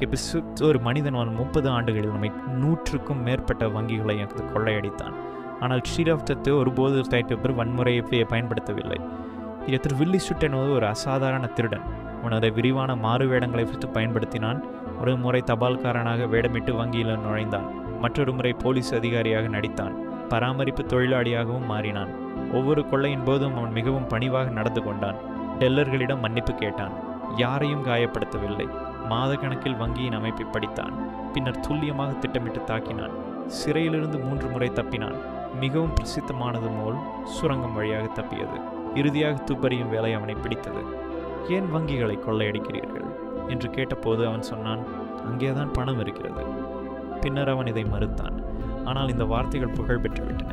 கெபிசுத் ஒரு மனிதன் 30 ஆண்டுகளில் 100க்கும் மேற்பட்ட வங்கிகளை கொள்ளையடித்தான். ஆனால் ஷீராப்தத்தை ஒருபோது தைட்டபர் வன்முறையை பயன்படுத்தவில்லை. வில்லி சுட் என்பது ஒரு அசாதாரண திருடன். அவனது விரிவான மாறுவேடங்களை பயன்படுத்தினான். ஒரு முறை தபால்காரனாக வேடமிட்டு வங்கியில் நுழைந்தான். மற்றொரு முறை போலீஸ் அதிகாரியாக நடித்தான். பராமரிப்பு தொழிலாளியாகவும் மாறினான். ஒவ்வொரு கொள்ளையின் போதும் அவன் மிகவும் பணிவாக நடந்து கொண்டான். டெல்லர்களிடம் மன்னிப்பு கேட்டான். யாரையும் காயப்படுத்தவில்லை. மாத கணக்கில் வங்கியின் அமைப்பை படித்தான். பின்னர் துல்லியமாக திட்டமிட்டு தாக்கினான். சிறையிலிருந்து 3 முறை தப்பினான். மிகவும் பிரசித்தமானது போல் சுரங்கம் வழியாக தப்பியது. இறுதியாக துப்பறியும் வேலை அவனை பிடித்தது. ஏன் வங்கிகளை கொள்ளையடிக்கிறீர்கள் என்று கேட்டபோது அவன் சொன்னான், அங்கேதான் பணம் இருக்கிறது. பின்னர் அவன் இதை மறுத்தான். ஆனால் இந்த வார்த்தைகள் புகழ் பெற்றுவிட்டன.